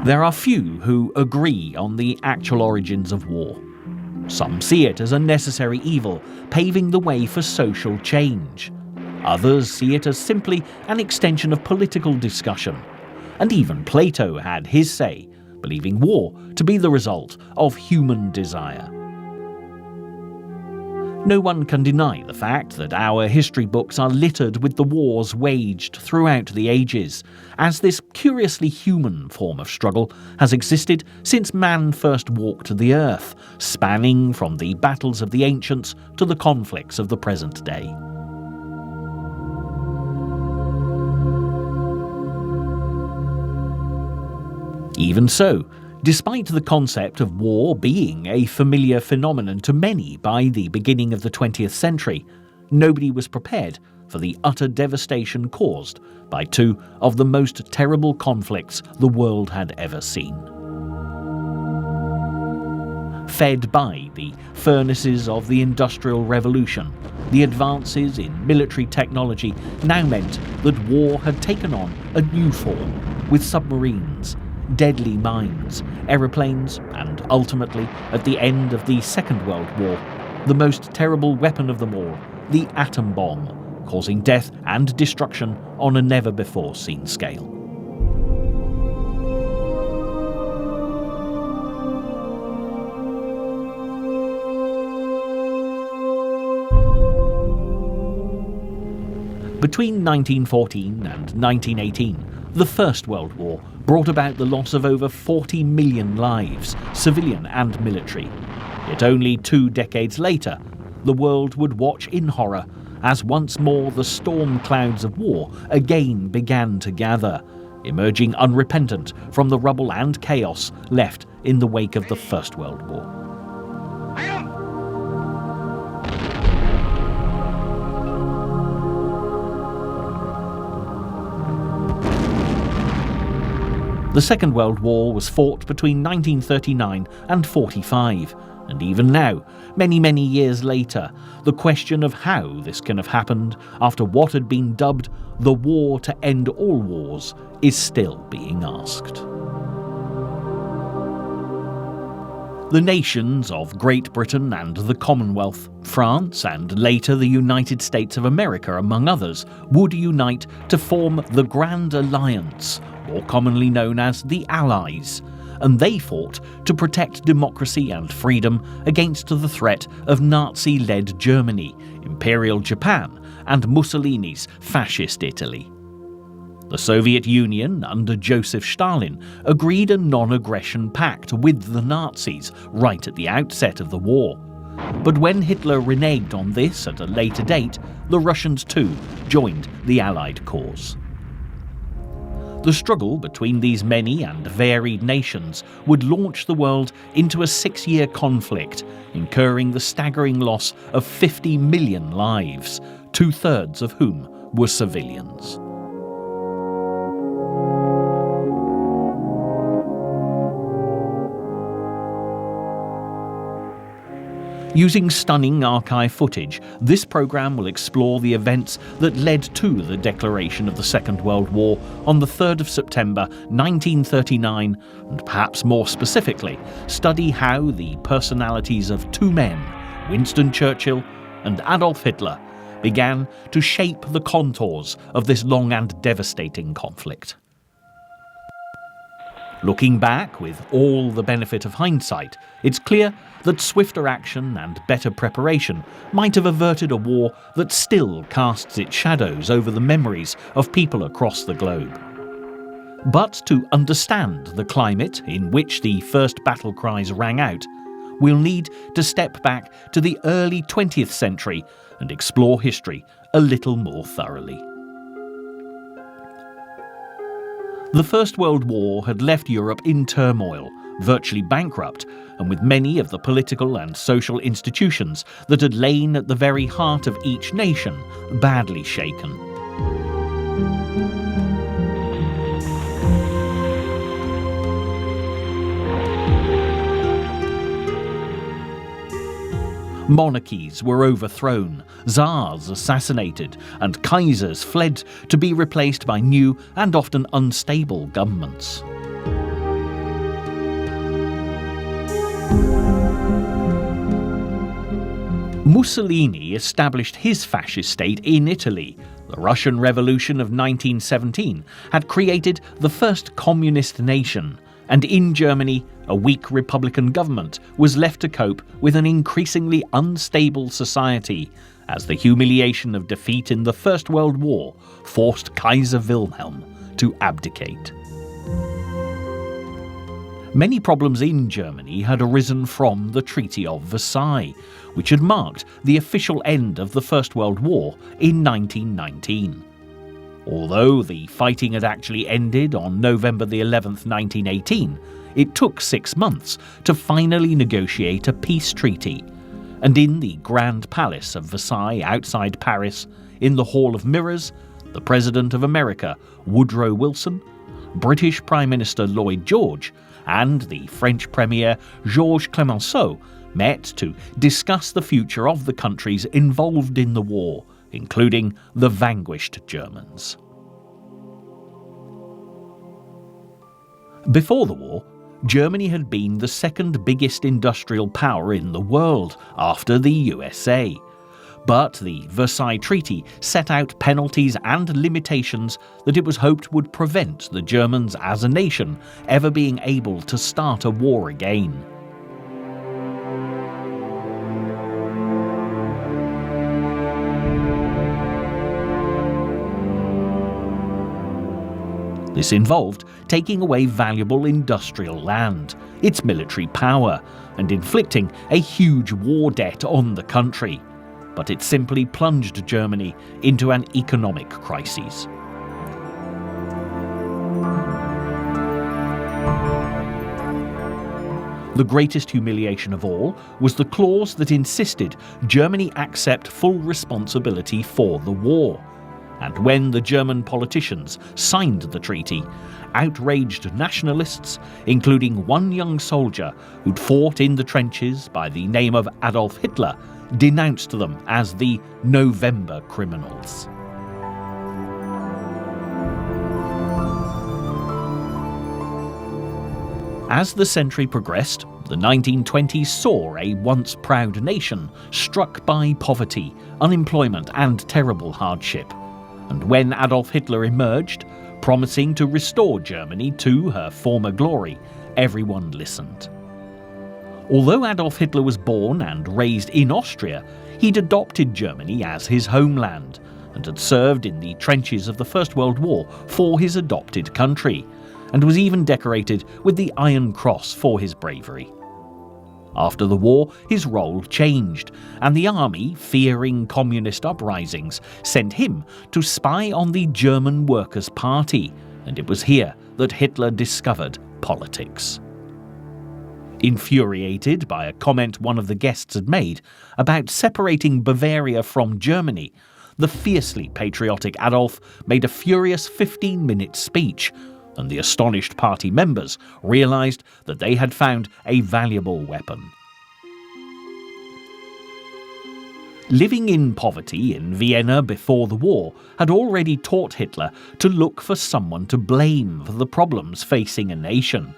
There are few who agree on the actual origins of war. Some see it as a necessary evil, paving the way for social change. Others see it as simply an extension of political discussion. And even Plato had his say, believing war to be the result of human desire. No one can deny the fact that our history books are littered with the wars waged throughout the ages, as this curiously human form of struggle has existed since man first walked the earth, spanning from the battles of the ancients to the conflicts of the present day. Even so, despite the concept of war being a familiar phenomenon to many by the beginning of the 20th century, nobody was prepared for the utter devastation caused by two of the most terrible conflicts the world had ever seen. Fed by the furnaces of the Industrial Revolution, the advances in military technology now meant that war had taken on a new form, with submarines, deadly mines, aeroplanes, and ultimately, at the end of the Second World War, the most terrible weapon of them all, the atom bomb, causing death and destruction on a never-before-seen scale. Between 1914 and 1918, the First World War brought about the loss of over 40 million lives, civilian and military. Yet only 2 decades later, the world would watch in horror as once more the storm clouds of war again began to gather, emerging unrepentant from the rubble and chaos left in the wake of the First World War. The Second World War was fought between 1939 and 45, and even now, many years later, the question of how this can have happened after what had been dubbed the war to end all wars is still being asked. The nations of Great Britain and the Commonwealth, France and later the United States of America among others, would unite to form the Grand Alliance, more commonly known as the Allies, and they fought to protect democracy and freedom against the threat of Nazi-led Germany, Imperial Japan, and Mussolini's fascist Italy. The Soviet Union, under Joseph Stalin, agreed a non-aggression pact with the Nazis right at the outset of the war. But when Hitler reneged on this at a later date, the Russians too joined the Allied cause. The struggle between these many and varied nations would launch the world into a 6-year conflict, incurring the staggering loss of 50 million lives, 2/3 of whom were civilians. Using stunning archive footage, this programme will explore the events that led to the declaration of the Second World War on the 3rd of September 1939, and perhaps more specifically, study how the personalities of two men, Winston Churchill and Adolf Hitler, began to shape the contours of this long and devastating conflict. Looking back with all the benefit of hindsight, it's clear that swifter action and better preparation might have averted a war that still casts its shadows over the memories of people across the globe. But to understand the climate in which the first battle cries rang out, we'll need to step back to the early 20th century and explore history a little more thoroughly. The First World War had left Europe in turmoil, virtually bankrupt, and with many of the political and social institutions that had lain at the very heart of each nation badly shaken. Monarchies were overthrown, Tsars assassinated, and Kaisers fled to be replaced by new and often unstable governments. Mussolini established his fascist state in Italy. The Russian Revolution of 1917 had created the first communist nation, and in Germany, a weak republican government was left to cope with an increasingly unstable society as the humiliation of defeat in the First World War forced Kaiser Wilhelm to abdicate. Many problems in Germany had arisen from the Treaty of Versailles, which had marked the official end of the First World War in 1919. Although the fighting had actually ended on November the 11th, 1918, it took 6 months to finally negotiate a peace treaty. And in the Grand Palace of Versailles outside Paris, in the Hall of Mirrors, the President of America, Woodrow Wilson, British Prime Minister Lloyd George, and the French Premier Georges Clemenceau met to discuss the future of the countries involved in the war, including the vanquished Germans. Before the war, Germany had been the second biggest industrial power in the world after the USA. But the Versailles Treaty set out penalties and limitations that it was hoped would prevent the Germans as a nation ever being able to start a war again. This involved taking away valuable industrial land, its military power, and inflicting a huge war debt on the country. But it simply plunged Germany into an economic crisis. The greatest humiliation of all was the clause that insisted Germany accept full responsibility for the war. And when the German politicians signed the treaty, outraged nationalists, including one young soldier who'd fought in the trenches by the name of Adolf Hitler, denounced them as the November criminals. As the century progressed, the 1920s saw a once proud nation struck by poverty, unemployment, and terrible hardship. And when Adolf Hitler emerged, promising to restore Germany to her former glory, everyone listened. Although Adolf Hitler was born and raised in Austria, he'd adopted Germany as his homeland and had served in the trenches of the First World War for his adopted country, and was even decorated with the Iron Cross for his bravery. After the war, his role changed, and the army, fearing communist uprisings, sent him to spy on the German Workers' Party, and it was here that Hitler discovered politics. Infuriated by a comment one of the guests had made about separating Bavaria from Germany, the fiercely patriotic Adolf made a furious 15-minute speech, and the astonished party members realized that they had found a valuable weapon. Living in poverty in Vienna before the war had already taught Hitler to look for someone to blame for the problems facing a nation,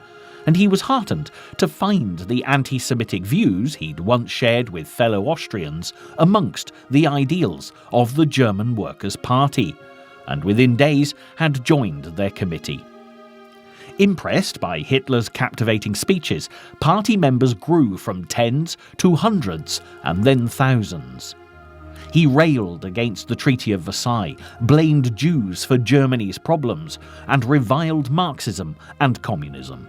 and he was heartened to find the anti-Semitic views he'd once shared with fellow Austrians amongst the ideals of the German Workers' Party, and within days had joined their committee. Impressed by Hitler's captivating speeches, party members grew from tens to hundreds and then thousands. He railed against the Treaty of Versailles, blamed Jews for Germany's problems, and reviled Marxism and communism.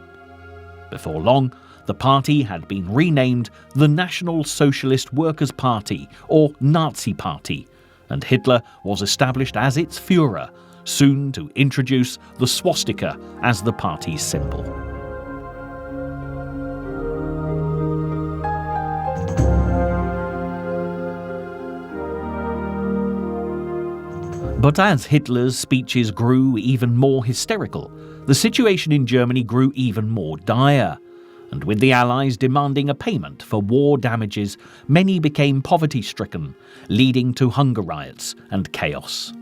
Before long, the party had been renamed the National Socialist Workers' Party, or Nazi Party, and Hitler was established as its Führer, soon to introduce the swastika as the party's symbol. But as Hitler's speeches grew even more hysterical, the situation in Germany grew even more dire, and with the Allies demanding a payment for war damages, many became poverty-stricken, leading to hunger riots and chaos.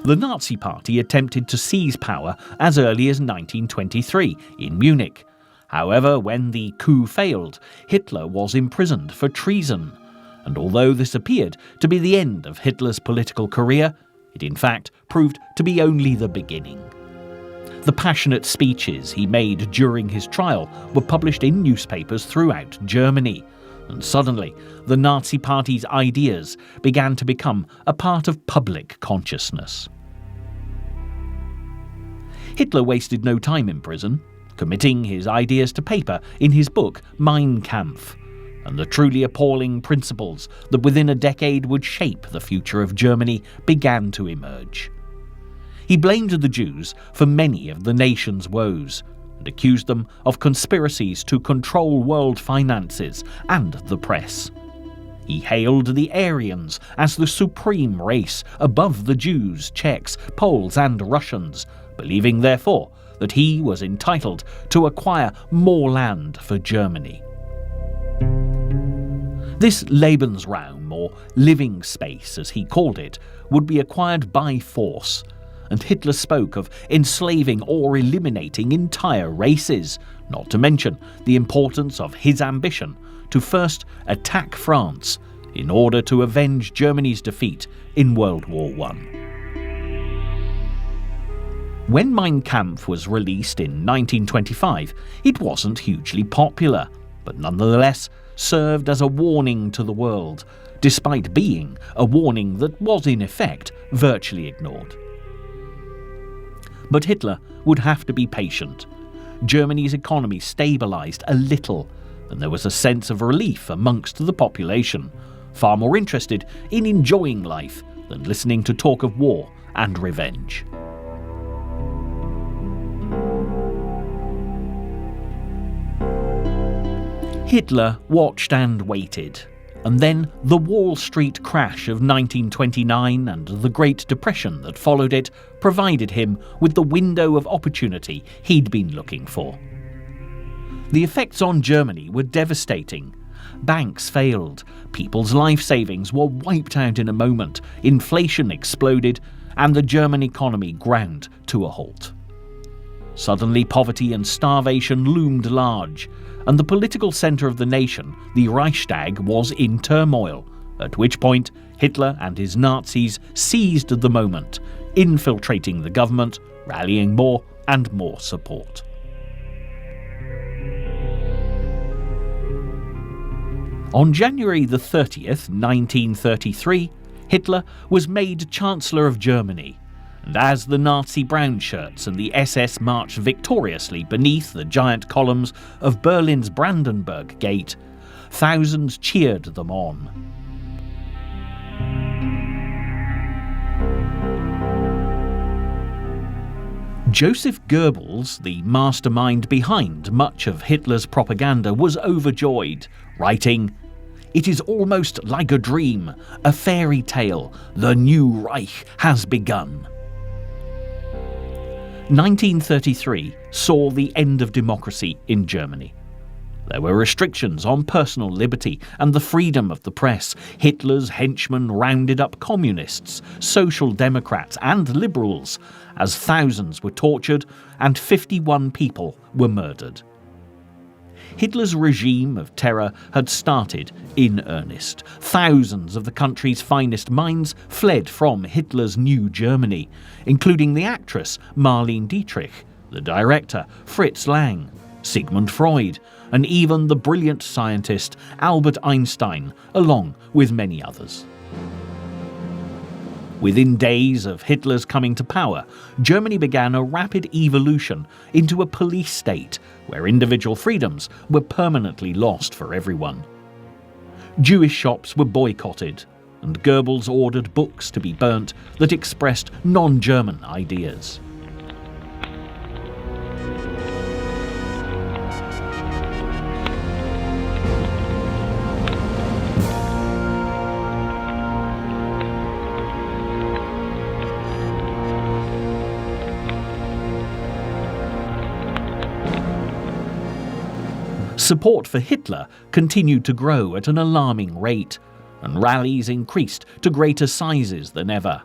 The Nazi Party attempted to seize power as early as 1923 in Munich. However, when the coup failed, Hitler was imprisoned for treason. And although this appeared to be the end of Hitler's political career, it in fact proved to be only the beginning. The passionate speeches he made during his trial were published in newspapers throughout Germany, and suddenly the Nazi Party's ideas began to become a part of public consciousness. Hitler wasted no time in prison, committing his ideas to paper in his book Mein Kampf, and the truly appalling principles that within a decade would shape the future of Germany began to emerge. He blamed the Jews for many of the nation's woes and accused them of conspiracies to control world finances and the press. He hailed the Aryans as the supreme race above the Jews, Czechs, Poles and Russians, believing therefore that he was entitled to acquire more land for Germany. This Lebensraum, or living space as he called it, would be acquired by force, and Hitler spoke of enslaving or eliminating entire races, not to mention the importance of his ambition to first attack France in order to avenge Germany's defeat in World War I. When Mein Kampf was released in 1925, it wasn't hugely popular, but nonetheless served as a warning to the world, despite being a warning that was in effect virtually ignored. But Hitler would have to be patient. Germany's economy stabilised a little, and there was a sense of relief amongst the population, far more interested in enjoying life than listening to talk of war and revenge. Hitler watched and waited, and then the Wall Street crash of 1929 and the Great Depression that followed it provided him with the window of opportunity he'd been looking for. The effects on Germany were devastating. Banks failed, people's life savings were wiped out in a moment, inflation exploded, and the German economy ground to a halt. Suddenly, poverty and starvation loomed large, and the political centre of the nation, the Reichstag, was in turmoil, at which point Hitler and his Nazis seized the moment, infiltrating the government, rallying more and more support. On January the 30th, 1933, Hitler was made Chancellor of Germany, and as the Nazi brown shirts and the SS marched victoriously beneath the giant columns of Berlin's Brandenburg Gate, thousands cheered them on. Joseph Goebbels, the mastermind behind much of Hitler's propaganda, was overjoyed, writing, "It is almost like a dream, a fairy tale. The new Reich has begun." 1933 saw the end of democracy in Germany. There were restrictions on personal liberty and the freedom of the press. Hitler's henchmen rounded up communists, social democrats and liberals, as thousands were tortured and 51 people were murdered. Hitler's regime of terror had started in earnest. Thousands of the country's finest minds fled from Hitler's new Germany, including the actress Marlene Dietrich, the director Fritz Lang, Sigmund Freud, and even the brilliant scientist Albert Einstein, along with many others. Within days of Hitler's coming to power, Germany began a rapid evolution into a police state where individual freedoms were permanently lost for everyone. Jewish shops were boycotted, and Goebbels ordered books to be burnt that expressed non-German ideas. Support for Hitler continued to grow at an alarming rate, and rallies increased to greater sizes than ever.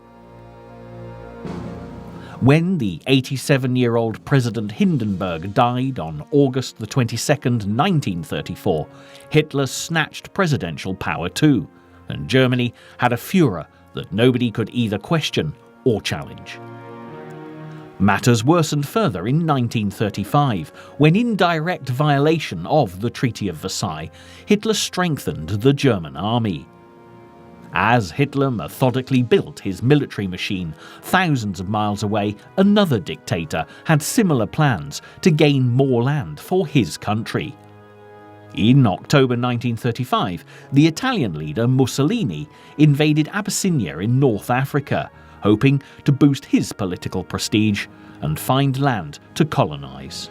When the 87-year-old President Hindenburg died on August the 22nd, 1934, Hitler snatched presidential power too, and Germany had a Führer that nobody could either question or challenge. Matters worsened further in 1935, when in direct violation of the Treaty of Versailles, Hitler strengthened the German army. As Hitler methodically built his military machine, thousands of miles away, another dictator had similar plans to gain more land for his country. In October 1935, the Italian leader Mussolini invaded Abyssinia in North Africa, hoping to boost his political prestige and find land to colonise.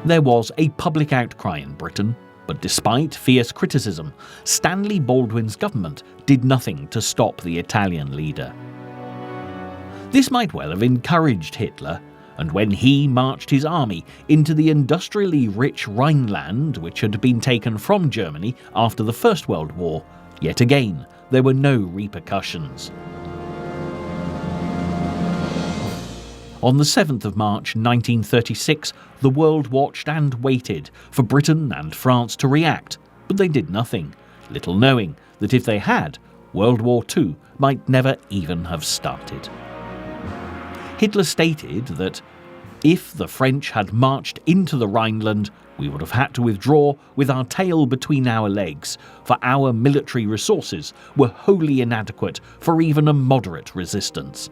There was a public outcry in Britain, but despite fierce criticism, Stanley Baldwin's government did nothing to stop the Italian leader. This might well have encouraged Hitler, and when he marched his army into the industrially rich Rhineland, which had been taken from Germany after the First World War, yet again there were no repercussions. On the 7th of March 1936, the world watched and waited for Britain and France to react, but they did nothing, little knowing that if they had, World War II might never even have started. Hitler stated that if the French had marched into the Rhineland, we would have had to withdraw with our tail between our legs, for our military resources were wholly inadequate for even a moderate resistance.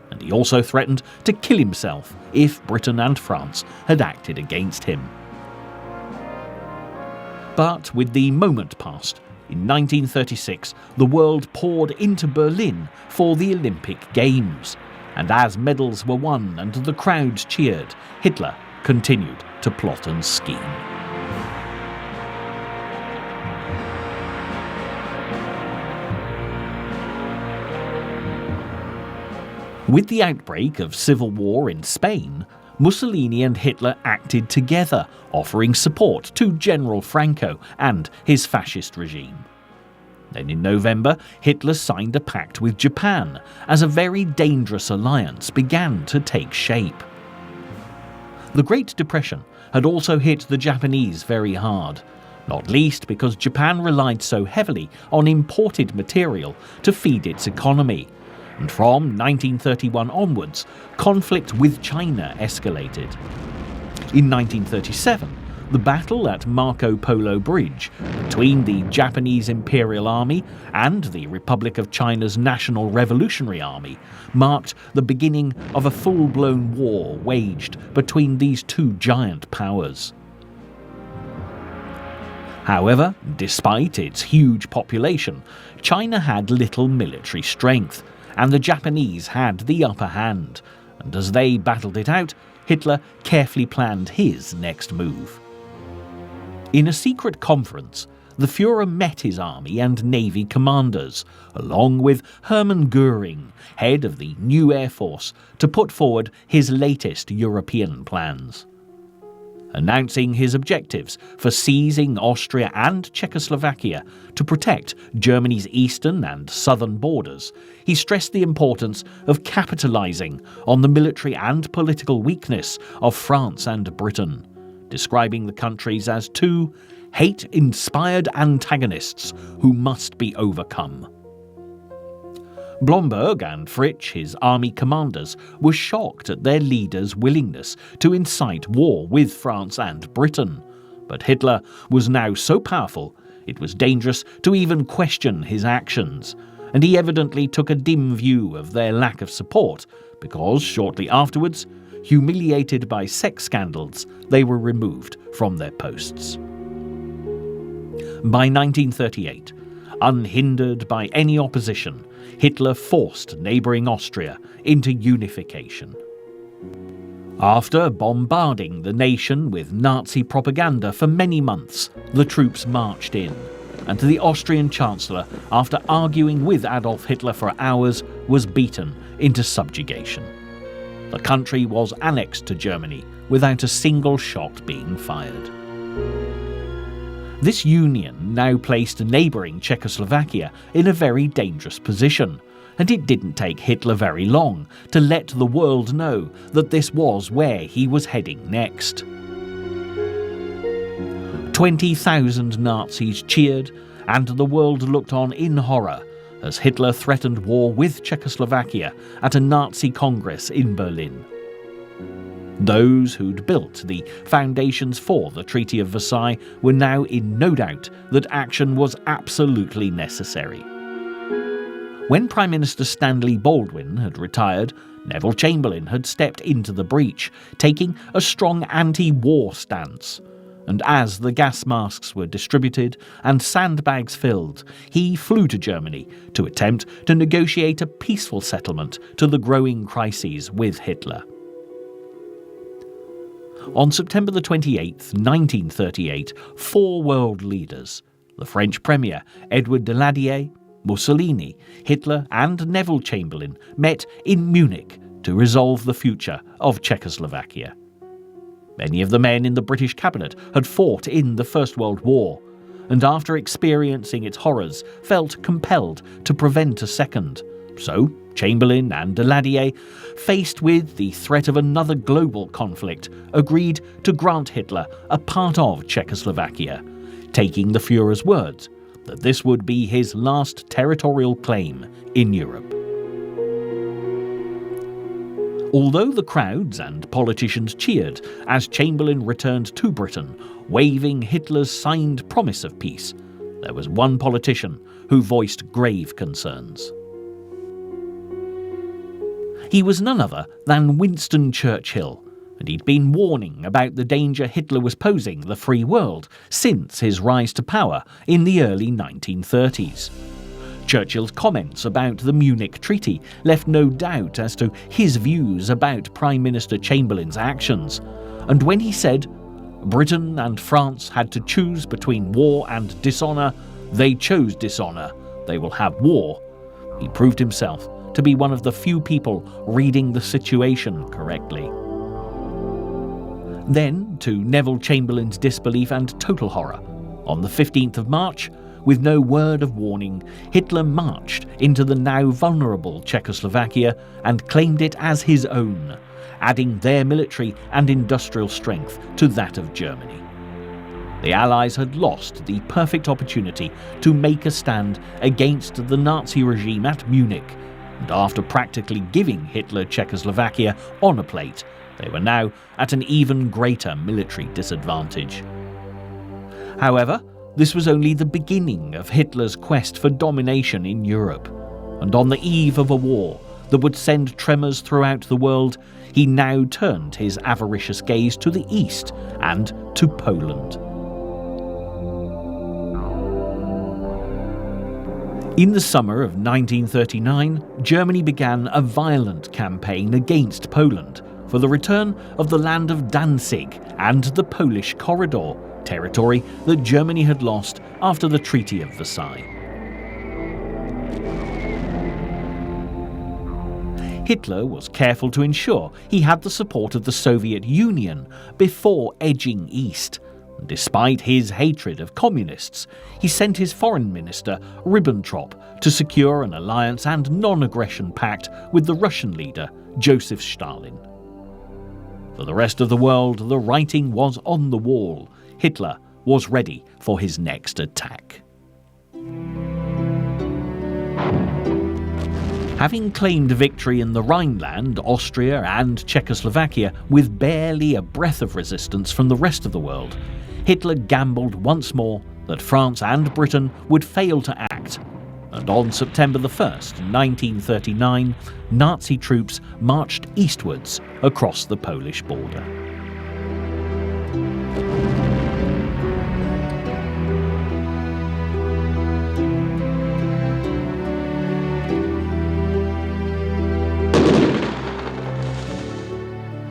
And he also threatened to kill himself if Britain and France had acted against him. But with the moment past, in 1936 the world poured into Berlin for the Olympic Games, and as medals were won and the crowds cheered, Hitler continued to plot and scheme. With the outbreak of civil war in Spain, Mussolini and Hitler acted together, offering support to General Franco and his fascist regime. Then in November, Hitler signed a pact with Japan as a very dangerous alliance began to take shape. The Great Depression had also hit the Japanese very hard, not least because Japan relied so heavily on imported material to feed its economy, and from 1931 onwards, conflict with China escalated. In 1937, the battle at Marco Polo Bridge between the Japanese Imperial Army and the Republic of China's National Revolutionary Army marked the beginning of a full-blown war waged between these two giant powers. However, despite its huge population, China had little military strength, and the Japanese had the upper hand, and as they battled it out, Hitler carefully planned his next move. In a secret conference, the Führer met his army and navy commanders, along with Hermann Göring, head of the new Air Force, to put forward his latest European plans. Announcing his objectives for seizing Austria and Czechoslovakia to protect Germany's eastern and southern borders, he stressed the importance of capitalizing on the military and political weakness of France and Britain, describing the countries as two hate-inspired antagonists who must be overcome. Blomberg and Fritsch, his army commanders, were shocked at their leader's willingness to incite war with France and Britain. But Hitler was now so powerful, it was dangerous to even question his actions, and he evidently took a dim view of their lack of support, because shortly afterwards, humiliated by sex scandals, they were removed from their posts. By 1938, unhindered by any opposition, Hitler forced neighbouring Austria into unification. After bombarding the nation with Nazi propaganda for many months, the troops marched in, and the Austrian Chancellor, after arguing with Adolf Hitler for hours, was beaten into subjugation. The country was annexed to Germany without a single shot being fired. This union now placed neighbouring Czechoslovakia in a very dangerous position, and it didn't take Hitler very long to let the world know that this was where he was heading next. 20,000 Nazis cheered, and the world looked on in horror as Hitler threatened war with Czechoslovakia at a Nazi Congress in Berlin. Those who'd built the foundations for the Treaty of Versailles were now in no doubt that action was absolutely necessary. When Prime Minister Stanley Baldwin had retired, Neville Chamberlain had stepped into the breach, taking a strong anti-war stance. And as the gas masks were distributed and sandbags filled, he flew to Germany to attempt to negotiate a peaceful settlement to the growing crises with Hitler. On September the 28th, 1938, 4 world leaders, the French Premier Edouard Daladier, Mussolini, Hitler and Neville Chamberlain, met in Munich to resolve the future of Czechoslovakia. Many of the men in the British cabinet had fought in the First World War, and after experiencing its horrors, felt compelled to prevent a second. So, Chamberlain and Daladier, faced with the threat of another global conflict, agreed to grant Hitler a part of Czechoslovakia, taking the Führer's words that this would be his last territorial claim in Europe. Although the crowds and politicians cheered as Chamberlain returned to Britain, waving Hitler's signed promise of peace, there was one politician who voiced grave concerns. He was none other than Winston Churchill, and he'd been warning about the danger Hitler was posing the free world since his rise to power in the early 1930s. Churchill's comments about the Munich Treaty left no doubt as to his views about Prime Minister Chamberlain's actions, and when he said, "Britain and France had to choose between war and dishonour, they chose dishonour, they will have war," he proved himself to be one of the few people reading the situation correctly. Then, to Neville Chamberlain's disbelief and total horror, on the 15th of March, with no word of warning, Hitler marched into the now vulnerable Czechoslovakia and claimed it as his own, adding their military and industrial strength to that of Germany. The Allies had lost the perfect opportunity to make a stand against the Nazi regime at Munich, and after practically giving Hitler Czechoslovakia on a plate, they were now at an even greater military disadvantage. However, this was only the beginning of Hitler's quest for domination in Europe, and on the eve of a war that would send tremors throughout the world, he now turned his avaricious gaze to the east and to Poland. In the summer of 1939, Germany began a violent campaign against Poland for the return of the land of Danzig and the Polish Corridor, territory that Germany had lost after the Treaty of Versailles. Hitler was careful to ensure he had the support of the Soviet Union before edging east. Despite his hatred of communists, he sent his foreign minister Ribbentrop to secure an alliance and non-aggression pact with the Russian leader Joseph Stalin. For the rest of the world, the writing was on the wall. Hitler was ready for his next attack. Having claimed victory in the Rhineland, Austria and Czechoslovakia with barely a breath of resistance from the rest of the world, Hitler gambled once more that France and Britain would fail to act, and on September the 1st, 1939, Nazi troops marched eastwards across the Polish border.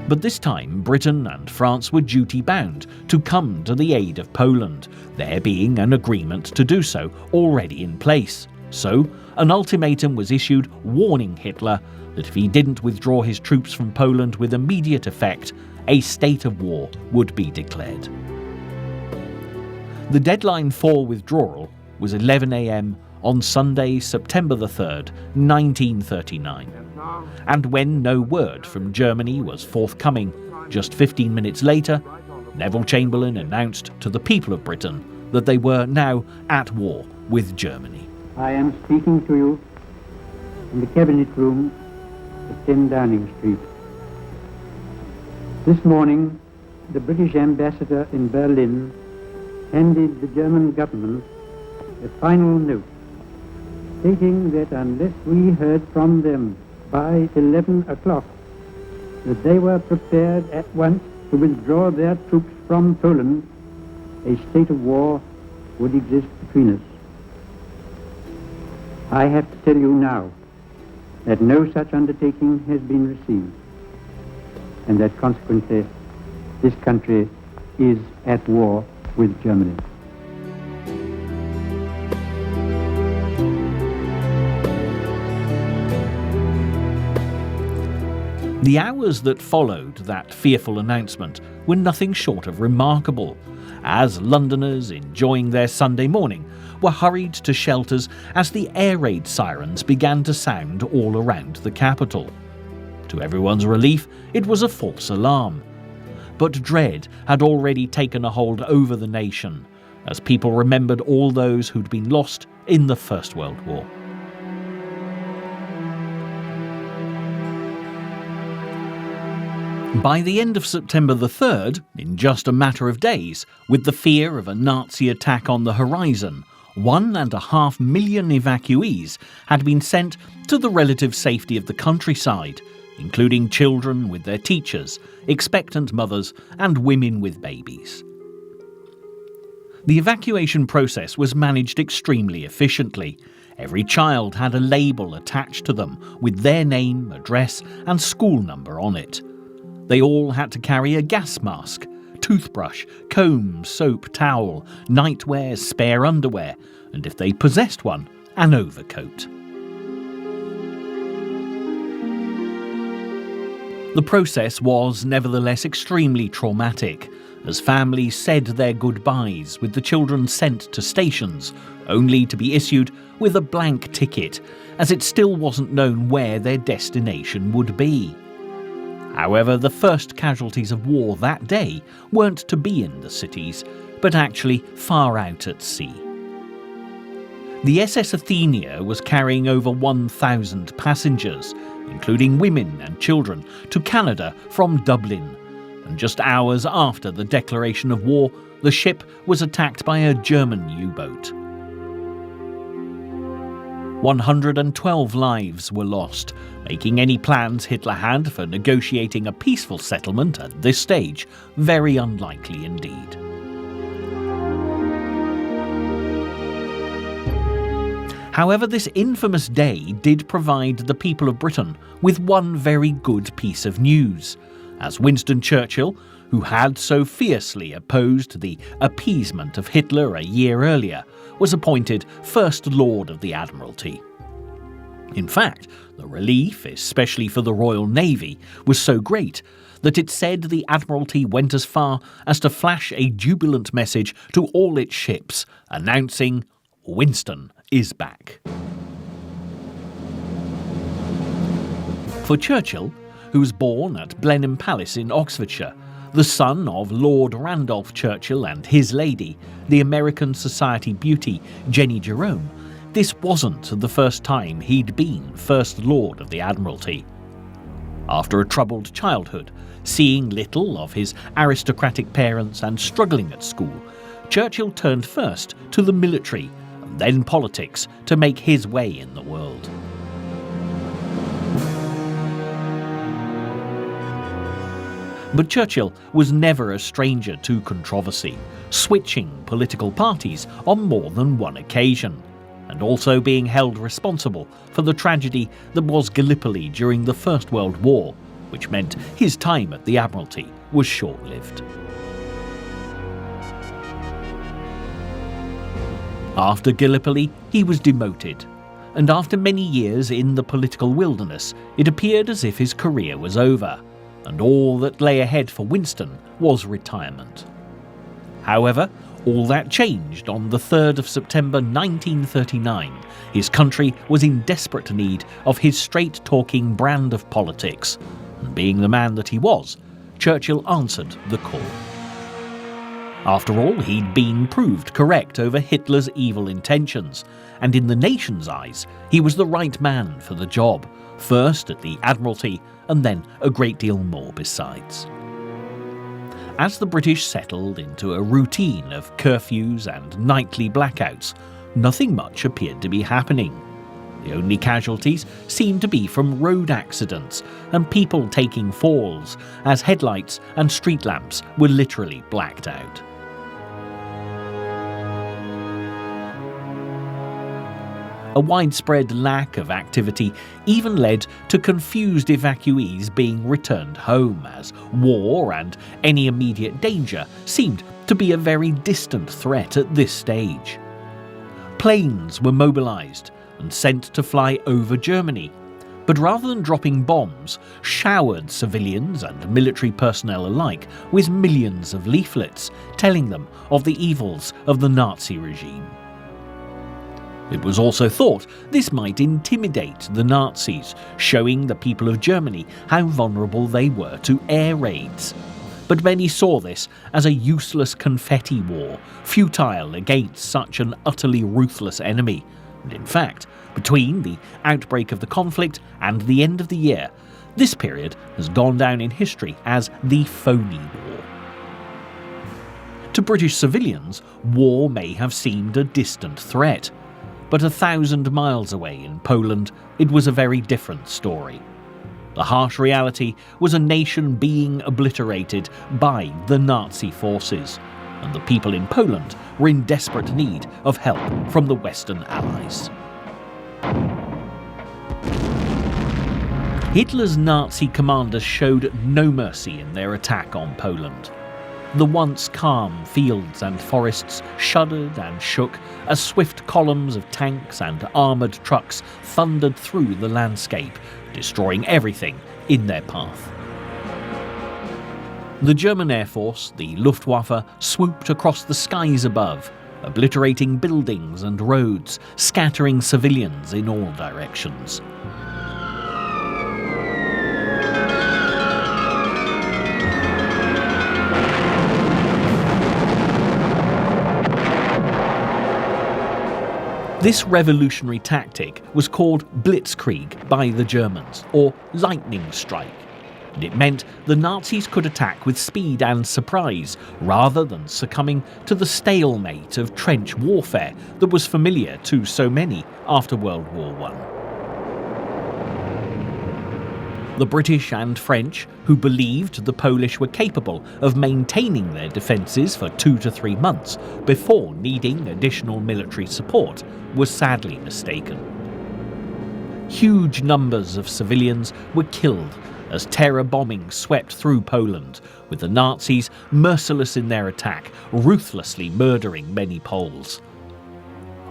But this time, Britain and France were duty-bound to come to the aid of Poland, there being an agreement to do so already in place. So, an ultimatum was issued warning Hitler that if he didn't withdraw his troops from Poland with immediate effect, a state of war would be declared. The deadline for withdrawal was 11 a.m. on Sunday, September the 3rd, 1939. And when no word from Germany was forthcoming, just 15 minutes later, Neville Chamberlain announced to the people of Britain that they were now at war with Germany. I am speaking to you in the Cabinet Room at 10 Downing Street. This morning, the British ambassador in Berlin handed the German government a final note stating that unless we heard from them by 11 o'clock, that they were prepared at once to withdraw their troops from Poland, a state of war would exist between us. I have to tell you now that no such undertaking has been received, and that consequently this country is at war with Germany. The hours that followed that fearful announcement were nothing short of remarkable, as Londoners enjoying their Sunday morning were hurried to shelters as the air raid sirens began to sound all around the capital. To everyone's relief, it was a false alarm. But dread had already taken a hold over the nation, as people remembered all those who'd been lost in the First World War. By the end of September the 3rd, in just a matter of days, with the fear of a Nazi attack on the horizon, 1.5 million evacuees had been sent to the relative safety of the countryside, including children with their teachers, expectant mothers, and women with babies. The evacuation process was managed extremely efficiently. Every child had a label attached to them with their name, address, and school number on it. They all had to carry a gas mask, toothbrush, comb, soap, towel, nightwear, spare underwear, and if they possessed one, an overcoat. The process was nevertheless extremely traumatic, as families said their goodbyes with the children sent to stations, only to be issued with a blank ticket, as it still wasn't known where their destination would be. However, the first casualties of war that day weren't to be in the cities, but actually far out at sea. The SS Athenia was carrying over 1,000 passengers, including women and children, to Canada from Dublin, and just hours after the declaration of war, the ship was attacked by a German U-boat. 112 lives were lost, making any plans Hitler had for negotiating a peaceful settlement at this stage very unlikely indeed. However, this infamous day did provide the people of Britain with one very good piece of news, as Winston Churchill, who had so fiercely opposed the appeasement of Hitler a year earlier, was appointed First Lord of the Admiralty. In fact, the relief, especially for the Royal Navy, was so great that it said the Admiralty went as far as to flash a jubilant message to all its ships, announcing, "Winston is back." For Churchill, who was born at Blenheim Palace in Oxfordshire, the son of Lord Randolph Churchill and his lady, the American society beauty Jenny Jerome, this wasn't the first time he'd been First Lord of the Admiralty. After a troubled childhood, seeing little of his aristocratic parents and struggling at school, Churchill turned first to the military and then politics to make his way in the world. But Churchill was never a stranger to controversy, switching political parties on more than one occasion, and also being held responsible for the tragedy that was Gallipoli during the First World War, which meant his time at the Admiralty was short-lived. After Gallipoli, he was demoted, and after many years in the political wilderness, it appeared as if his career was over, and all that lay ahead for Winston was retirement. However, All that changed on the 3rd of September 1939. His country was in desperate need of his straight-talking brand of politics. And being the man that he was, Churchill answered the call. After all, he'd been proved correct over Hitler's evil intentions, and in the nation's eyes, he was the right man for the job, first at the Admiralty and then a great deal more besides. As the British settled into a routine of curfews and nightly blackouts, nothing much appeared to be happening. The only casualties seemed to be from road accidents and people taking falls as headlights and street lamps were literally blacked out. A widespread lack of activity even led to confused evacuees being returned home, as war and any immediate danger seemed to be a very distant threat at this stage. Planes were mobilised and sent to fly over Germany, but rather than dropping bombs, showered civilians and military personnel alike with millions of leaflets telling them of the evils of the Nazi regime. It was also thought this might intimidate the Nazis, showing the people of Germany how vulnerable they were to air raids. But many saw this as a useless confetti war, futile against such an utterly ruthless enemy. And in fact, between the outbreak of the conflict and the end of the year, this period has gone down in history as the phony war. To British civilians, war may have seemed a distant threat. But 1,000 miles away in Poland, it was a very different story. The harsh reality was a nation being obliterated by the Nazi forces, and the people in Poland were in desperate need of help from the Western Allies. Hitler's Nazi commanders showed no mercy in their attack on Poland. The once calm fields and forests shuddered and shook as swift columns of tanks and armoured trucks thundered through the landscape, destroying everything in their path. The German Air Force, the Luftwaffe, swooped across the skies above, obliterating buildings and roads, scattering civilians in all directions. This revolutionary tactic was called Blitzkrieg by the Germans, or lightning strike, and it meant the Nazis could attack with speed and surprise rather than succumbing to the stalemate of trench warfare that was familiar to so many after World War I. The British and French, who believed the Polish were capable of maintaining their defences for 2 to 3 months before needing additional military support, were sadly mistaken. Huge numbers of civilians were killed as terror bombing swept through Poland, with the Nazis merciless in their attack, ruthlessly murdering many Poles.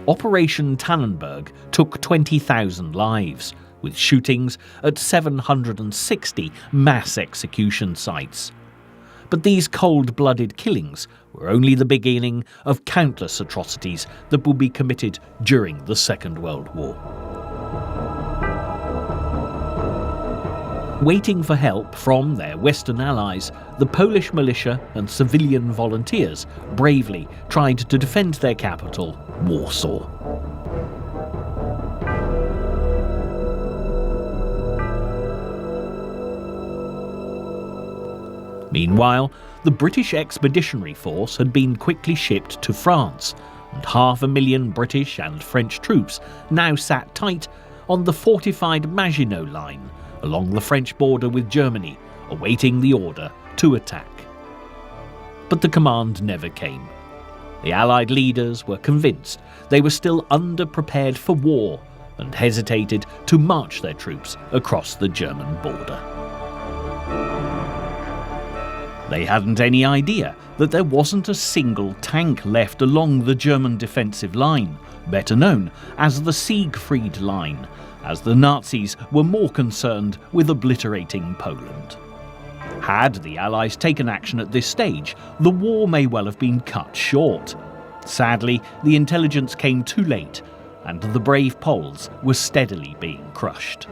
Operation Tannenberg took 20,000 lives, with shootings at 760 mass execution sites. But these cold-blooded killings were only the beginning of countless atrocities that would be committed during the Second World War. Waiting for help from their Western allies, the Polish militia and civilian volunteers bravely tried to defend their capital, Warsaw. Meanwhile, the British Expeditionary Force had been quickly shipped to France, and 500,000 British and French troops now sat tight on the fortified Maginot Line along the French border with Germany, awaiting the order to attack. But the command never came. The Allied leaders were convinced they were still underprepared for war and hesitated to march their troops across the German border. They hadn't any idea that there wasn't a single tank left along the German defensive line, better known as the Siegfried Line, as the Nazis were more concerned with obliterating Poland. Had the Allies taken action at this stage, the war may well have been cut short. Sadly, the intelligence came too late, and the brave Poles were steadily being crushed.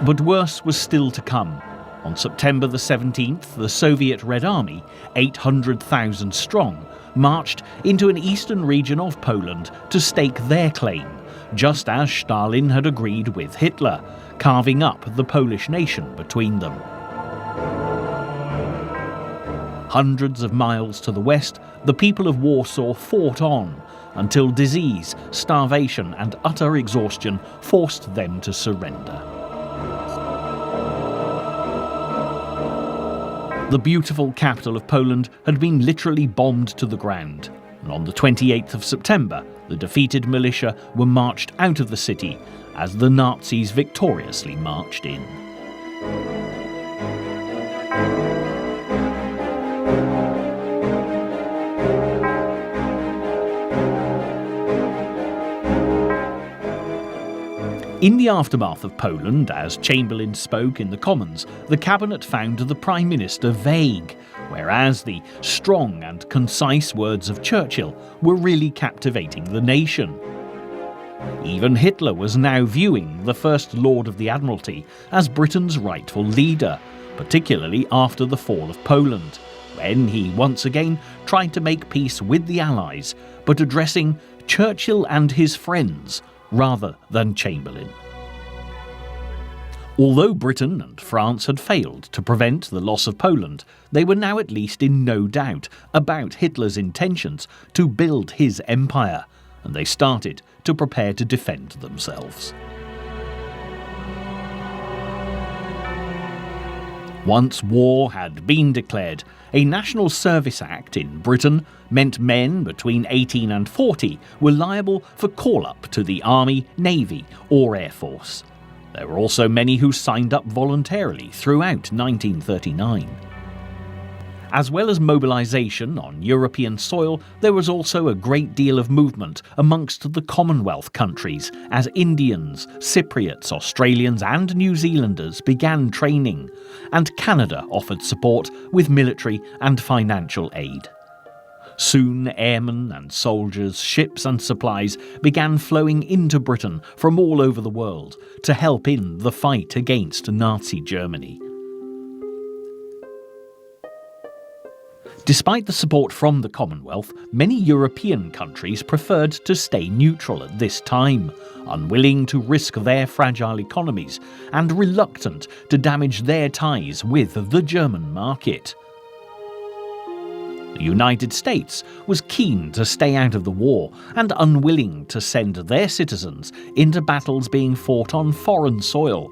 But worse was still to come. On September the 17th, the Soviet Red Army, 800,000 strong, marched into an eastern region of Poland to stake their claim, just as Stalin had agreed with Hitler, carving up the Polish nation between them. Hundreds of miles to the west, the people of Warsaw fought on until disease, starvation, and utter exhaustion forced them to surrender. The beautiful capital of Poland had been literally bombed to the ground, and on the 28th of September, the defeated militia were marched out of the city as the Nazis victoriously marched in. In the aftermath of Poland, as Chamberlain spoke in the Commons, the cabinet found the Prime Minister vague, whereas the strong and concise words of Churchill were really captivating the nation. Even Hitler was now viewing the First Lord of the Admiralty as Britain's rightful leader, particularly after the fall of Poland, when he once again tried to make peace with the Allies, but addressing Churchill and his friends rather than Chamberlain. Although Britain and France had failed to prevent the loss of Poland, they were now at least in no doubt about Hitler's intentions to build his empire, and they started to prepare to defend themselves. Once war had been declared, a National Service Act in Britain meant men between 18 and 40 were liable for call-up to the Army, Navy or Air Force. There were also many who signed up voluntarily throughout 1939. As well as mobilisation on European soil, there was also a great deal of movement amongst the Commonwealth countries as Indians, Cypriots, Australians and New Zealanders began training, and Canada offered support with military and financial aid. Soon airmen and soldiers, ships and supplies began flowing into Britain from all over the world to help in the fight against Nazi Germany. Despite the support from the Commonwealth, many European countries preferred to stay neutral at this time, unwilling to risk their fragile economies and reluctant to damage their ties with the German market. The United States was keen to stay out of the war and unwilling to send their citizens into battles being fought on foreign soil.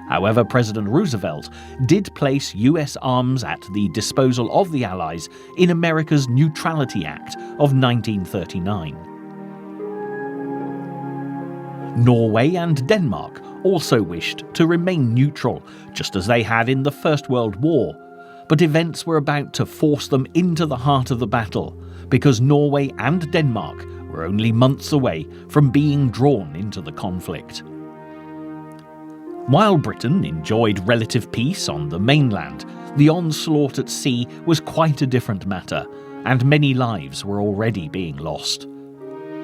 However, President Roosevelt did place US arms at the disposal of the Allies in America's Neutrality Act of 1939. Norway and Denmark also wished to remain neutral, just as they had in the First World War, but events were about to force them into the heart of the battle, because Norway and Denmark were only months away from being drawn into the conflict. While Britain enjoyed relative peace on the mainland, the onslaught at sea was quite a different matter, and many lives were already being lost.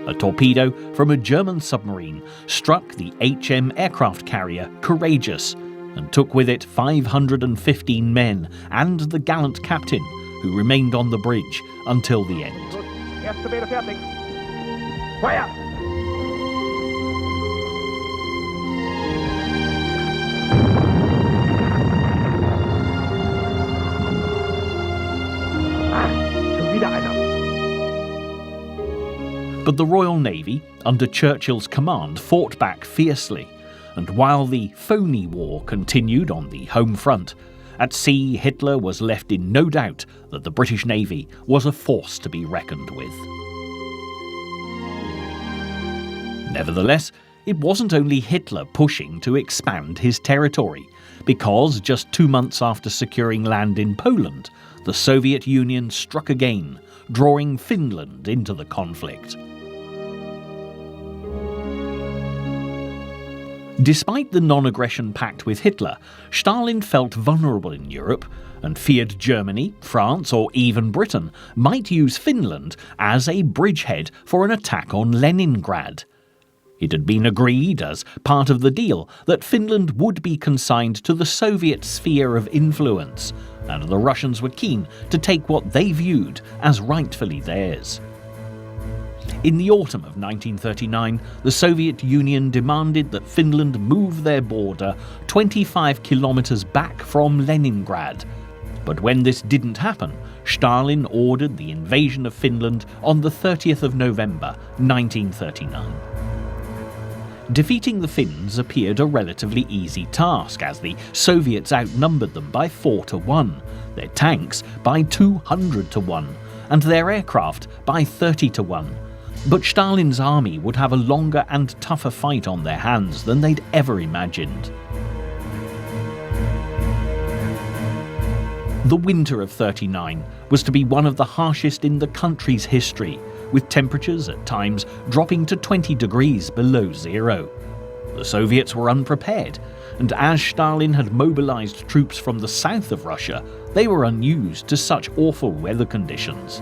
A torpedo from a German submarine struck the HM aircraft carrier Courageous and took with it 515 men and the gallant captain, who remained on the bridge until the end. Erste Welle fertig. Feuer! Schon wieder einer. But the Royal Navy, under Churchill's command, fought back fiercely, and while the phony war continued on the home front, at sea Hitler was left in no doubt that the British Navy was a force to be reckoned with. Nevertheless, it wasn't only Hitler pushing to expand his territory, because just 2 months after securing land in Poland, the Soviet Union struck again, drawing Finland into the conflict. Despite the non-aggression pact with Hitler, Stalin felt vulnerable in Europe and feared Germany, France or even Britain might use Finland as a bridgehead for an attack on Leningrad. It had been agreed as part of the deal that Finland would be consigned to the Soviet sphere of influence, and the Russians were keen to take what they viewed as rightfully theirs. In the autumn of 1939, the Soviet Union demanded that Finland move their border 25 kilometers back from Leningrad. But when this didn't happen, Stalin ordered the invasion of Finland on the 30th of November 1939. Defeating the Finns appeared a relatively easy task, as the Soviets outnumbered them by 4-1, their tanks by 200-1, and their aircraft by 30-1. But Stalin's army would have a longer and tougher fight on their hands than they'd ever imagined. The winter of '39 was to be one of the harshest in the country's history, with temperatures at times dropping to 20 degrees below zero. The Soviets were unprepared, and as Stalin had mobilized troops from the south of Russia, they were unused to such awful weather conditions.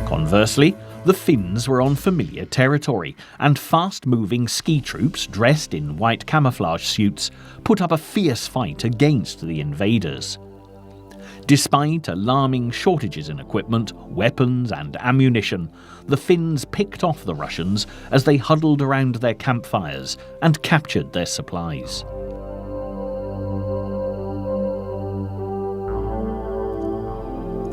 Conversely, the Finns were on familiar territory, and fast-moving ski troops dressed in white camouflage suits put up a fierce fight against the invaders. Despite alarming shortages in equipment, weapons and ammunition, the Finns picked off the Russians as they huddled around their campfires and captured their supplies.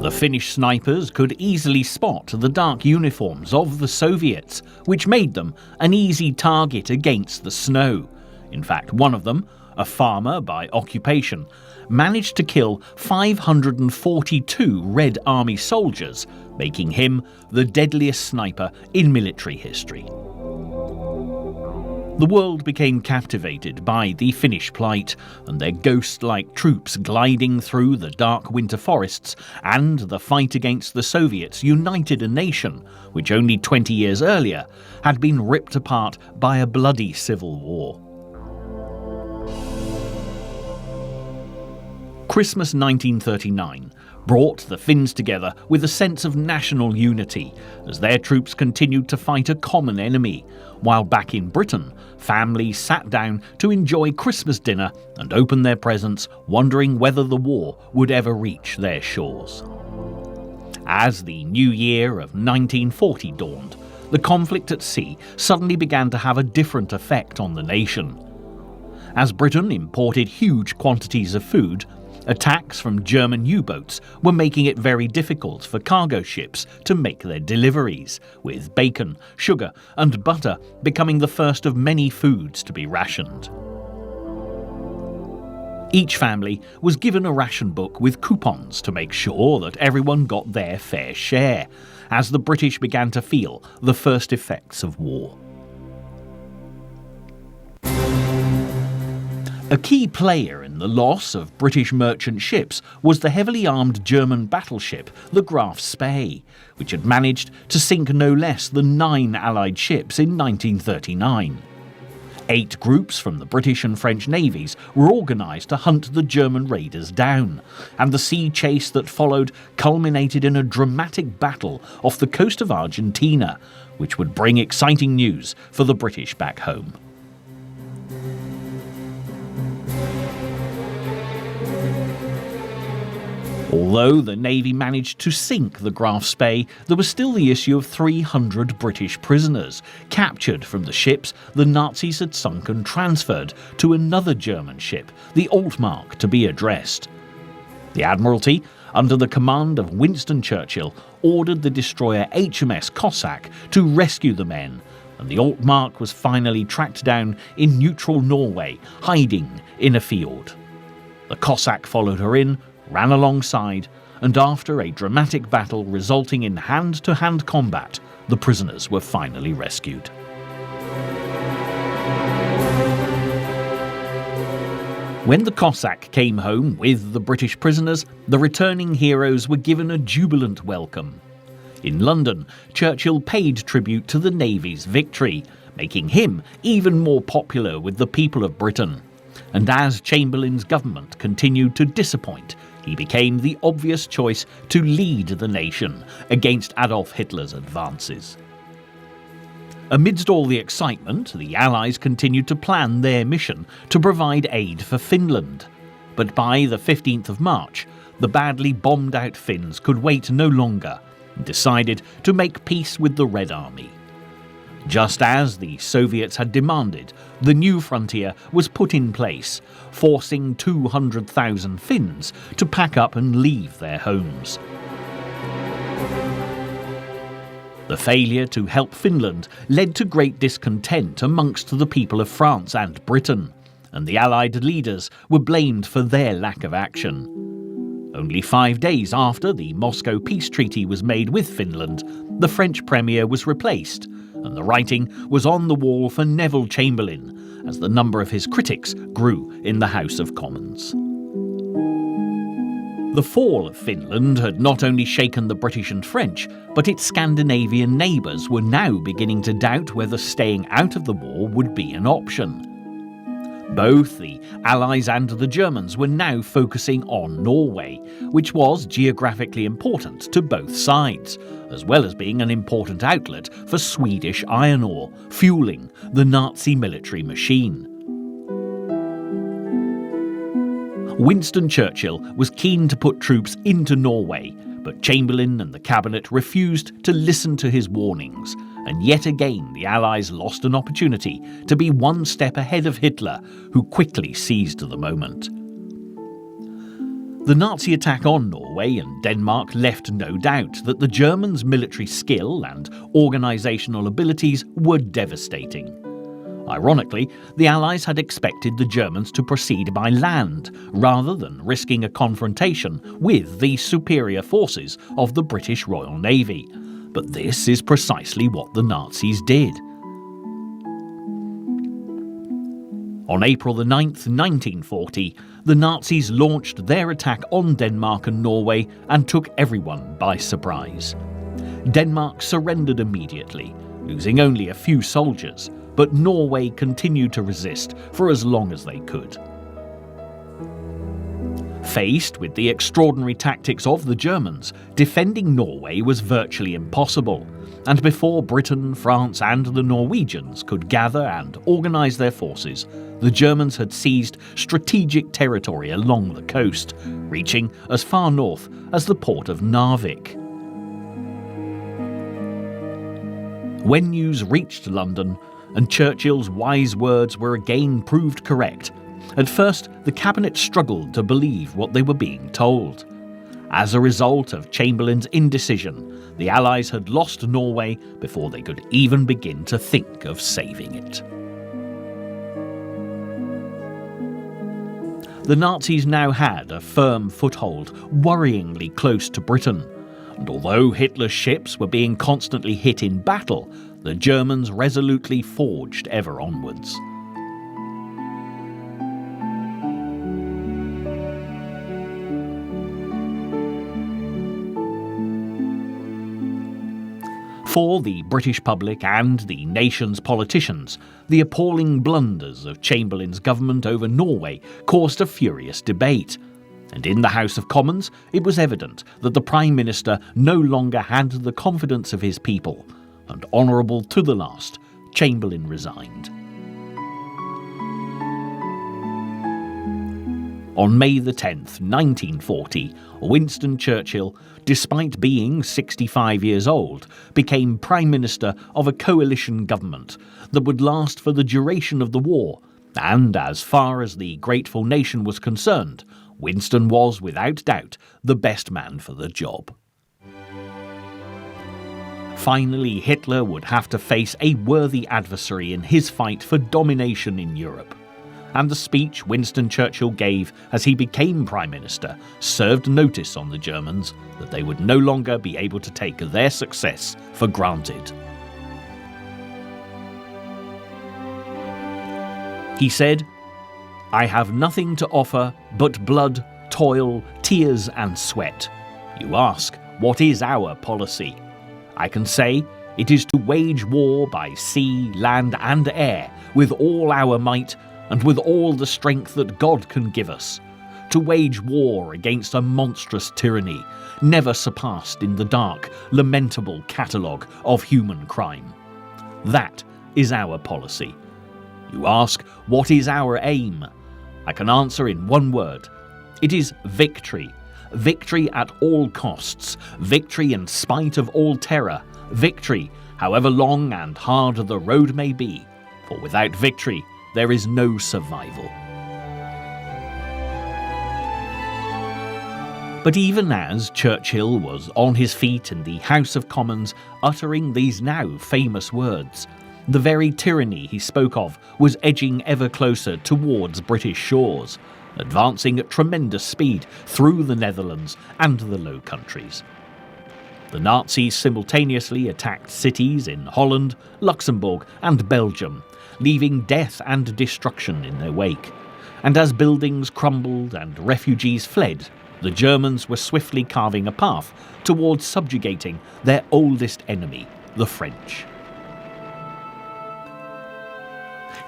The Finnish snipers could easily spot the dark uniforms of the Soviets, which made them an easy target against the snow. In fact, one of them, a farmer by occupation, managed to kill 542 Red Army soldiers, making him the deadliest sniper in military history. The world became captivated by the Finnish plight and their ghost-like troops gliding through the dark winter forests, and the fight against the Soviets united a nation which only 20 years earlier had been ripped apart by a bloody civil war. Christmas 1939 brought the Finns together with a sense of national unity as their troops continued to fight a common enemy, while back in Britain, families sat down to enjoy Christmas dinner and open their presents, wondering whether the war would ever reach their shores. As the new year of 1940 dawned, the conflict at sea suddenly began to have a different effect on the nation. As Britain imported huge quantities of food, attacks from German U-boats were making it very difficult for cargo ships to make their deliveries, with bacon, sugar and butter becoming the first of many foods to be rationed. Each family was given a ration book with coupons to make sure that everyone got their fair share, as the British began to feel the first effects of war. A key player in the loss of British merchant ships was the heavily armed German battleship, the Graf Spee, which had managed to sink no less than 9 Allied ships in 1939. 8 groups from the British and French navies were organised to hunt the German raiders down, and the sea chase that followed culminated in a dramatic battle off the coast of Argentina, which would bring exciting news for the British back home. Although the Navy managed to sink the Graf Spee, there was still the issue of 300 British prisoners, captured from the ships the Nazis had sunk and transferred to another German ship, the Altmark, to be addressed. The Admiralty, under the command of Winston Churchill, ordered the destroyer HMS Cossack to rescue the men, and the Altmark was finally tracked down in neutral Norway, hiding in a fiord. The Cossack followed her in, ran alongside, and after a dramatic battle resulting in hand-to-hand combat, the prisoners were finally rescued. When the Cossack came home with the British prisoners, the returning heroes were given a jubilant welcome. In London, Churchill paid tribute to the Navy's victory, making him even more popular with the people of Britain. And as Chamberlain's government continued to disappoint, he became the obvious choice to lead the nation against Adolf Hitler's advances. Amidst all the excitement, the Allies continued to plan their mission to provide aid for Finland. But by the 15th of March, the badly bombed-out Finns could wait no longer and decided to make peace with the Red Army. Just as the Soviets had demanded, the new frontier was put in place, forcing 200,000 Finns to pack up and leave their homes. The failure to help Finland led to great discontent amongst the people of France and Britain, and the Allied leaders were blamed for their lack of action. Only 5 days after the Moscow Peace Treaty was made with Finland, the French Premier was replaced, and the writing was on the wall for Neville Chamberlain as the number of his critics grew in the House of Commons. The fall of Finland had not only shaken the British and French, but its Scandinavian neighbours were now beginning to doubt whether staying out of the war would be an option. Both the Allies and the Germans were now focusing on Norway, which was geographically important to both sides, as well as being an important outlet for Swedish iron ore, fueling the Nazi military machine. Winston Churchill was keen to put troops into Norway, but Chamberlain and the cabinet refused to listen to his warnings, and yet again the Allies lost an opportunity to be one step ahead of Hitler, who quickly seized the moment. The Nazi attack on Norway and Denmark left no doubt that the Germans' military skill and organisational abilities were devastating. Ironically, the Allies had expected the Germans to proceed by land, rather than risking a confrontation with the superior forces of the British Royal Navy. But this is precisely what the Nazis did. On April the 9th, 1940, the Nazis launched their attack on Denmark and Norway and took everyone by surprise. Denmark surrendered immediately, losing only a few soldiers, but Norway continued to resist for as long as they could. Faced with the extraordinary tactics of the Germans, defending Norway was virtually impossible, and before Britain, France and the Norwegians could gather and organise their forces, the Germans had seized strategic territory along the coast, reaching as far north as the port of Narvik. When news reached London, and Churchill's wise words were again proved correct, at first the cabinet struggled to believe what they were being told. As a result of Chamberlain's indecision, the Allies had lost Norway before they could even begin to think of saving it. The Nazis now had a firm foothold, worryingly close to Britain, and although Hitler's ships were being constantly hit in battle, the Germans resolutely forged ever onwards. For the British public and the nation's politicians, the appalling blunders of Chamberlain's government over Norway caused a furious debate. And in the House of Commons, it was evident that the Prime Minister no longer had the confidence of his people, and honourable to the last, Chamberlain resigned. On May the 10th, 1940, Winston Churchill, despite being 65 years old, became Prime Minister of a coalition government that would last for the duration of the war, and as far as the grateful nation was concerned, Winston was, without doubt, the best man for the job. Finally, Hitler would have to face a worthy adversary in his fight for domination in Europe. And the speech Winston Churchill gave as he became Prime Minister served notice on the Germans that they would no longer be able to take their success for granted. He said, I have nothing to offer but blood, toil, tears and sweat. You ask, what is our policy? I can say, it is to wage war by sea, land and air with all our might and with all the strength that God can give us. To wage war against a monstrous tyranny, never surpassed in the dark, lamentable catalogue of human crime. That is our policy. You ask, what is our aim? I can answer in one word. It is victory. Victory at all costs. Victory in spite of all terror. Victory, however long and hard the road may be. For without victory, there is no survival. But even as Churchill was on his feet in the House of Commons uttering these now famous words, the very tyranny he spoke of was edging ever closer towards British shores, advancing at tremendous speed through the Netherlands and the Low Countries. The Nazis simultaneously attacked cities in Holland, Luxembourg and Belgium, leaving death and destruction in their wake. And as buildings crumbled and refugees fled, the Germans were swiftly carving a path towards subjugating their oldest enemy, the French.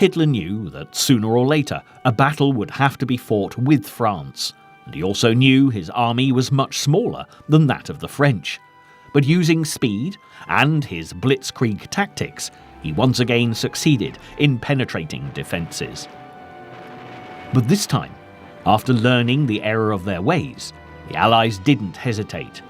Hitler knew that sooner or later a battle would have to be fought with France, and he also knew his army was much smaller than that of the French. But using speed and his blitzkrieg tactics, he once again succeeded in penetrating defences. But this time, after learning the error of their ways, the Allies didn't hesitate.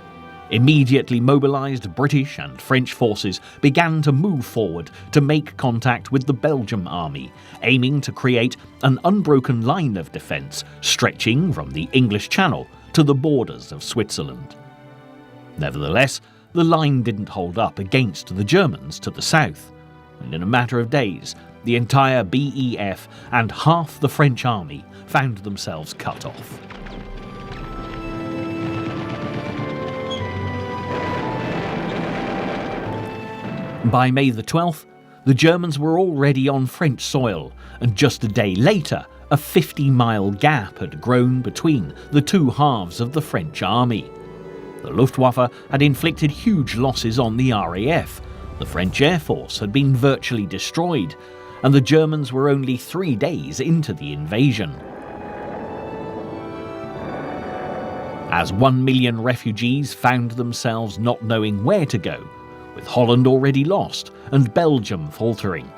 Immediately mobilised British and French forces began to move forward to make contact with the Belgian army, aiming to create an unbroken line of defence stretching from the English Channel to the borders of Switzerland. Nevertheless, the line didn't hold up against the Germans to the south, and in a matter of days, the entire BEF and half the French army found themselves cut off. By May the 12th, the Germans were already on French soil, and just a day later, a 50-mile gap had grown between the two halves of the French army. The Luftwaffe had inflicted huge losses on the RAF, the French Air Force had been virtually destroyed, and the Germans were only 3 days into the invasion. As 1 million refugees found themselves not knowing where to go, with Holland already lost and Belgium faltering.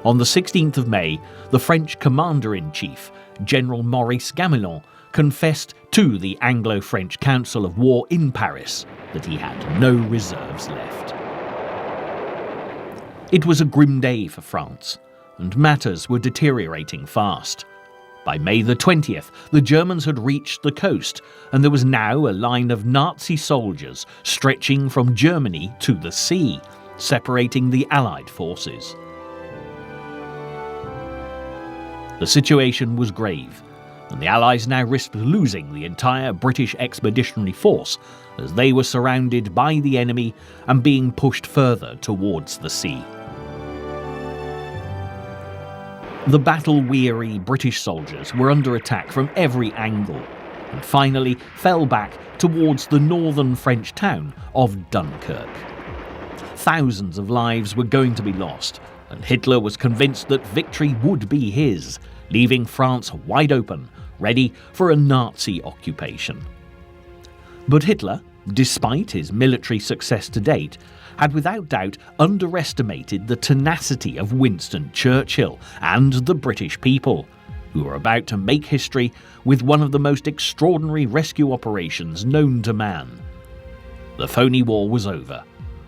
On the 16th of May, the French Commander-in-Chief, General Maurice Gamelin, confessed to the Anglo-French Council of War in Paris that he had no reserves left. It was a grim day for France, and matters were deteriorating fast. By May the 20th, the Germans had reached the coast, and there was now a line of Nazi soldiers stretching from Germany to the sea, separating the Allied forces. The situation was grave, and the Allies now risked losing the entire British Expeditionary Force as they were surrounded by the enemy and being pushed further towards the sea. The battle-weary British soldiers were under attack from every angle, and finally fell back towards the northern French town of Dunkirk. Thousands of lives were going to be lost, and Hitler was convinced that victory would be his, leaving France wide open, ready for a Nazi occupation. But Hitler, despite his military success to date, had without doubt underestimated the tenacity of Winston Churchill and the British people, who were about to make history with one of the most extraordinary rescue operations known to man. The phony war was over,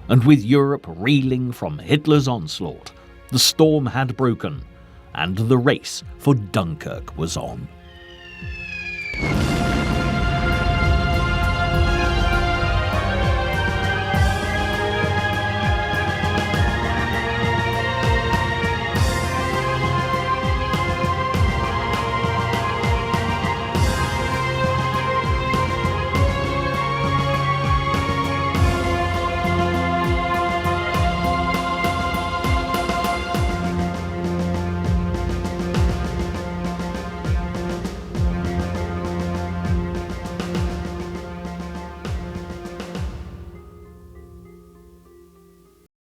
and with Europe reeling from Hitler's onslaught, the storm had broken, and the race for Dunkirk was on.